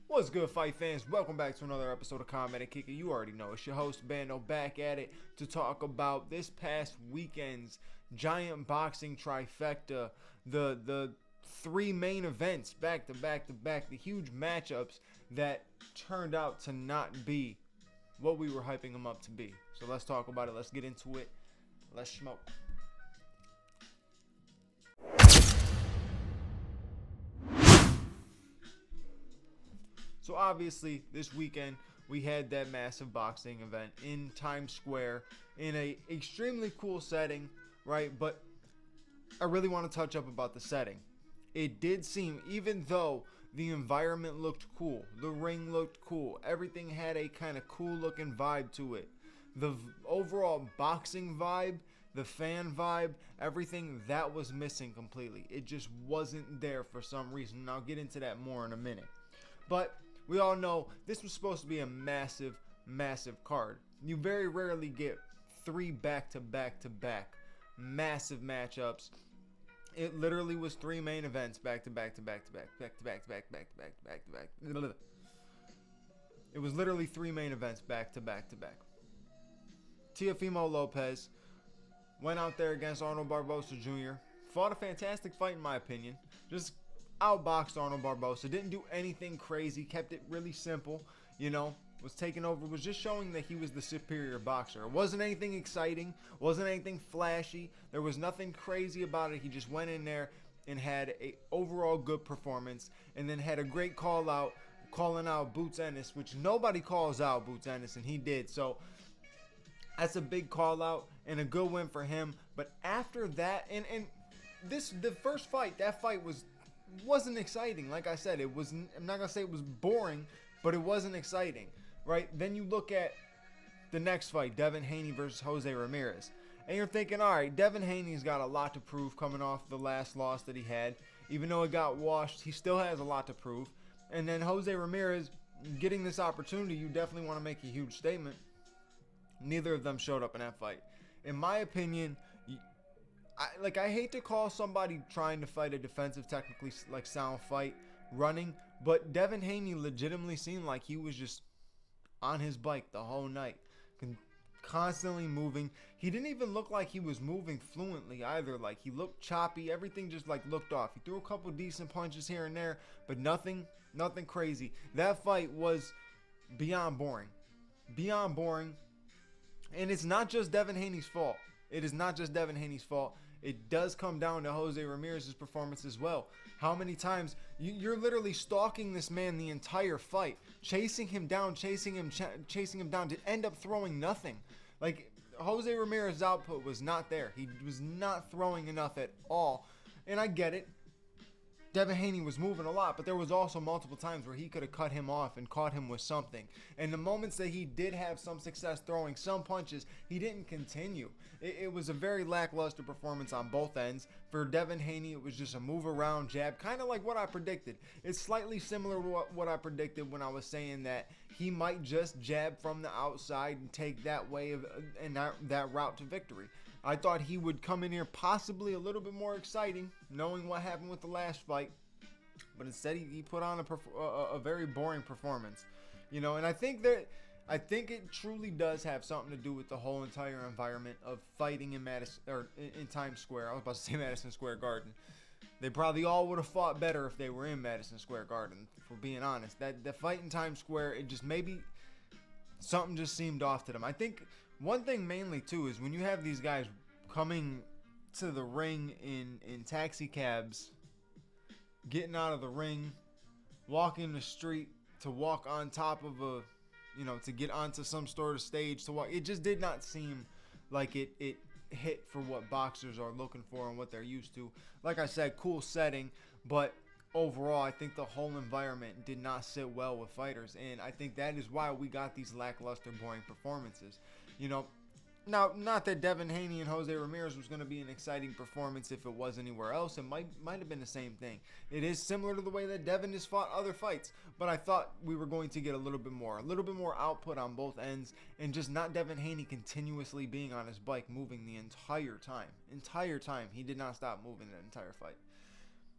What's good, fight fans? Welcome back to another episode of Combat and Kicker. You already know it's your host Bando back at it to talk about this past weekend's giant boxing trifecta, the three main events back to back to back, the huge matchups that turned out to not be what we were hyping them up to be. So let's talk about it. Let's get into it. Let's smoke. So obviously this weekend we had that massive boxing event in Times Square in a extremely cool setting, right? But I really want to touch up about the setting. It did seem, even though the environment looked cool, the ring looked cool, everything had a kind of cool looking vibe to it. The overall boxing vibe, the fan vibe, everything that was missing completely. It just wasn't there for some reason. And I'll get into that more in a minute. But we all know this was supposed to be a massive, massive card. You very rarely get three back-to-back-to-back massive matchups. It literally was three main events back-to-back-to-back-to-back-to-back-to-back-to-back. It was literally three main events back-to-back-to-back. Teofimo Lopez went out there against Arnold Barboza Jr. Fought a fantastic fight in my opinion. Just outboxed Arnold Barboza, didn't do anything crazy, kept it really simple, was taking over, was just showing that he was the superior boxer. It wasn't anything exciting, wasn't anything flashy, there was nothing crazy about it. He just went in there and had a overall good performance, and then had a great call out, calling out Boots Ennis, which nobody calls out Boots Ennis, and he did. So that's a big call out and a good win for him. But after that, and the first fight, that fight wasn't exciting. Like I said, I'm not gonna say it was boring, but it wasn't exciting, right? Then you look at the next fight, Devin Haney versus Jose Ramirez, and you're thinking, all right, Devin Haney's got a lot to prove coming off the last loss that he had. Even though it got washed, he still has a lot to prove. And then Jose Ramirez getting this opportunity, you definitely want to make a huge statement. Neither of them showed up in that fight. In my opinion, I hate to call somebody trying to fight a defensive, technically sound fight running, but Devin Haney legitimately seemed like he was just on his bike the whole night, constantly moving. He didn't even look like he was moving fluently either. Like, he looked choppy. Everything just looked off. He threw a couple decent punches here and there, but nothing crazy. That fight was beyond boring. And it's not just Devin Haney's fault. It is not just Devin Haney's fault. It does come down to Jose Ramirez's performance as well. How many times you're literally stalking this man the entire fight, chasing him down to end up throwing nothing. Like, Jose Ramirez's output was not there. He was not throwing enough at all. And I get it. Devin Haney was moving a lot, but there was also multiple times where he could have cut him off and caught him with something. And the moments that he did have some success throwing some punches, he didn't continue. It was a very lackluster performance on both ends. For Devin Haney, it was just a move around jab, kind of like what I predicted. It's slightly similar to what I predicted when I was saying that he might just jab from the outside and take that way and that route to victory. I thought he would come in here possibly a little bit more exciting, knowing what happened with the last fight. But instead, he put on a very boring performance. And I think it truly does have something to do with the whole entire environment of fighting in Times Square. I was about to say Madison Square Garden. They probably all would have fought better if they were in Madison Square Garden, for being honest. The fight in Times Square, it just maybe something just seemed off to them. I think one thing mainly too is when you have these guys coming to the ring in taxi cabs, getting out of the ring, walking the street to walk on top of to get onto some sort of stage to walk. It just did not seem like it hit for what boxers are looking for and what they're used to. Like I said, cool setting, but overall, I think the whole environment did not sit well with fighters, and I think that is why we got these lackluster, boring performances. Now, not that Devin Haney and Jose Ramirez was going to be an exciting performance if it was anywhere else. It might have been the same thing. It is similar to the way that Devin has fought other fights, but I thought we were going to get a little bit more output on both ends, and just not Devin Haney continuously being on his bike, moving the entire time. He did not stop moving the entire fight.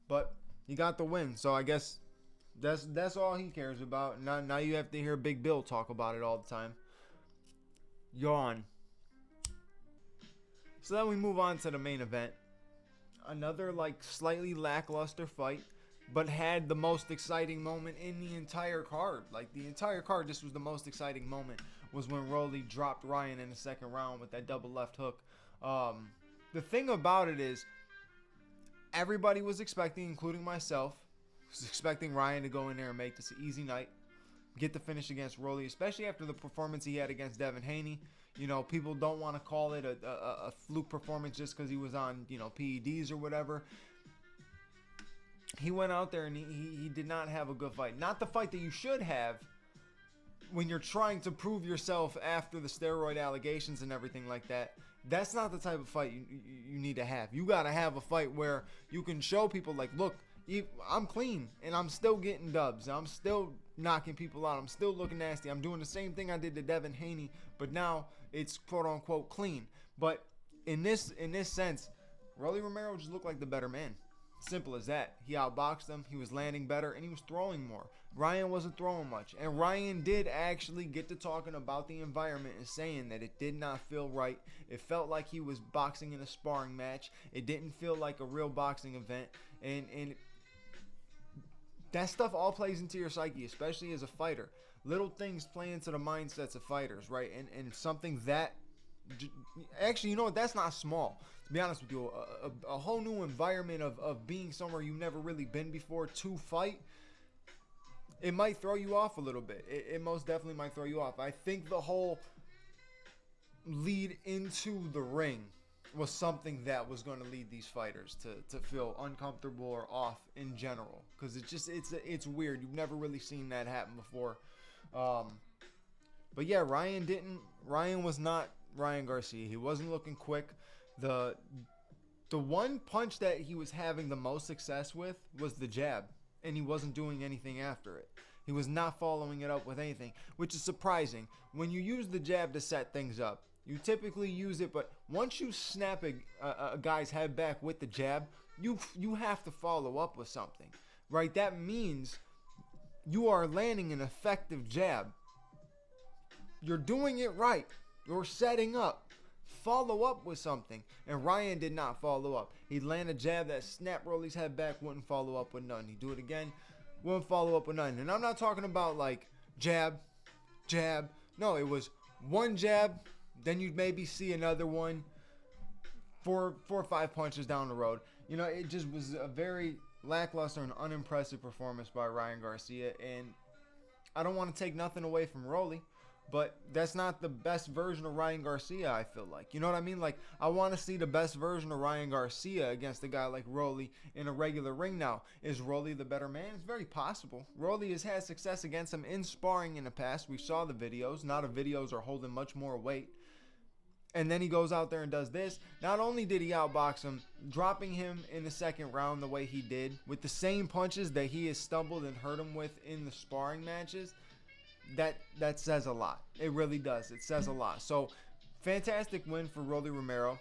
But he got the win, so I guess that's all he cares about. Now you have to hear Big Bill talk about it all the time. Yawn. So then we move on to the main event. Another slightly lackluster fight, but had the most exciting moment in the entire card. The entire card, this was the most exciting moment, was when Rolly dropped Ryan in the second round with that double left hook. The thing about it is, everybody was expecting, including myself, was expecting Ryan to go in there and make this an easy night, get the finish against Rolly, especially after the performance he had against Devin Haney. People don't want to call it a fluke performance just because he was on, PEDs or whatever. He went out there and he did not have a good fight. Not the fight that you should have when you're trying to prove yourself after the steroid allegations and everything like that. That's not the type of fight you need to have. You got to have a fight where you can show people, look, I'm clean and I'm still getting dubs. I'm still knocking people out. I'm still looking nasty. I'm doing the same thing I did to Devin Haney, but now it's quote unquote clean. But in this sense, Rolly Romero just looked like the better man. Simple as that. He outboxed him. He was landing better and he was throwing more. Ryan wasn't throwing much. And Ryan did actually get to talking about the environment and saying that it did not feel right. It felt like he was boxing in a sparring match. It didn't feel like a real boxing event. And that stuff all plays into your psyche, especially as a fighter. Little things play into the mindsets of fighters, right? And something that, actually, you know what? That's not small. To be honest with you, a whole new environment of being somewhere you've never really been before to fight, it might throw you off a little bit. It most definitely might throw you off. I think the whole lead into the ring was something that was going to lead these fighters to feel uncomfortable or off in general, because it's weird. You've never really seen that happen before. But yeah, Ryan was not Ryan Garcia. He wasn't looking quick. The one punch that he was having the most success with was the jab, and he wasn't doing anything after it. He was not following it up with anything, which is surprising. When you use the jab to set things up, you typically use it, but once you snap a guy's head back with the jab, you have to follow up with something, right? That means you are landing an effective jab. You're doing it right. You're setting up. Follow up with something. And Ryan did not follow up. He'd land a jab that snapped Rolly's head back, wouldn't follow up with none. He'd do it again, wouldn't follow up with none. And I'm not talking about jab. No, it was one jab, then you'd maybe see another one, four or five punches down the road. It just was a very lackluster and unimpressive performance by Ryan Garcia. And I don't want to take nothing away from Rolly, but that's not the best version of Ryan Garcia, I feel like. You know what I mean? I want to see the best version of Ryan Garcia against a guy like Rolly in a regular ring now. Is Rolly the better man? It's very possible. Rolly has had success against him in sparring in the past. We saw the videos. Now the videos are holding much more weight. And then he goes out there and does this. Not only did he outbox him, dropping him in the second round the way he did, with the same punches that he has stumbled and hurt him with in the sparring matches, that says a lot. It really does. It says a lot. So, fantastic win for Rolly Romero.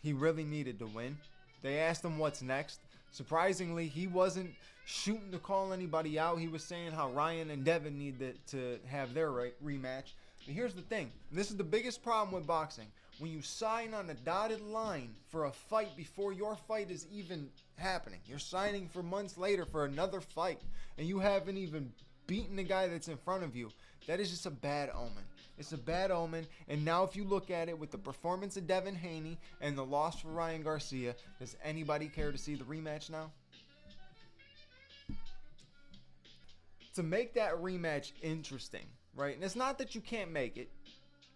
He really needed to win. They asked him what's next. Surprisingly, he wasn't shooting to call anybody out. He was saying how Ryan and Devin needed to have their rematch. But here's the thing. This is the biggest problem with boxing. When you sign on a dotted line for a fight before your fight is even happening, you're signing for months later for another fight, and you haven't even beaten the guy that's in front of you. That is just a bad omen. It's a bad omen. And now if you look at it with the performance of Devin Haney and the loss for Ryan Garcia, does anybody care to see the rematch now? To make that rematch interesting, right? And it's not that you can't make it,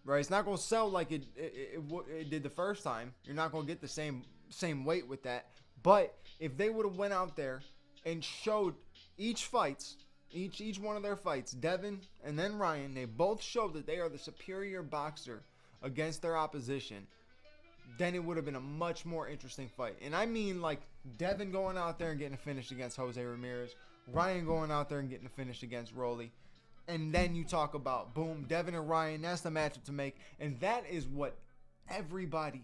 right? It's not going to sell like it did the first time. You're not going to get the same weight with that. But if they would have went out there and showed each one of their fights, Devin and then Ryan, they both showed that they are the superior boxer against their opposition, then it would have been a much more interesting fight. And I mean, like, Devin going out there and getting a finish against Jose Ramirez, Ryan going out there and getting a finish against Rolly, and then you talk about, boom, Devin and Ryan, that's the matchup to make. And that is what everybody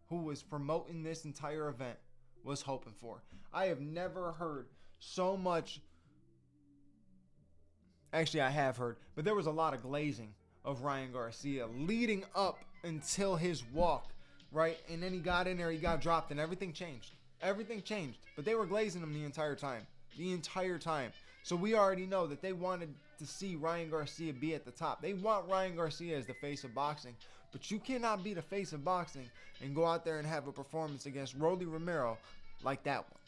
who was promoting this entire event was hoping for. I have never heard so much. Actually, I have heard, but there was a lot of glazing of Ryan Garcia leading up until his walk, right? And then he got in there, he got dropped, and everything changed. Everything changed. But they were glazing him the entire time. The entire time. So we already know that they wanted to see Ryan Garcia be at the top. They want Ryan Garcia as the face of boxing. But you cannot be the face of boxing and go out there and have a performance against Rolly Romero like that one.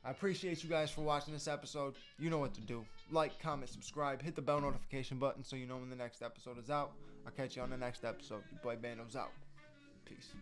I appreciate you guys for watching this episode. You know what to do. Like, comment, subscribe, hit the bell notification button so you know when the next episode is out. I'll catch you on the next episode. Your boy Bando's out. Peace.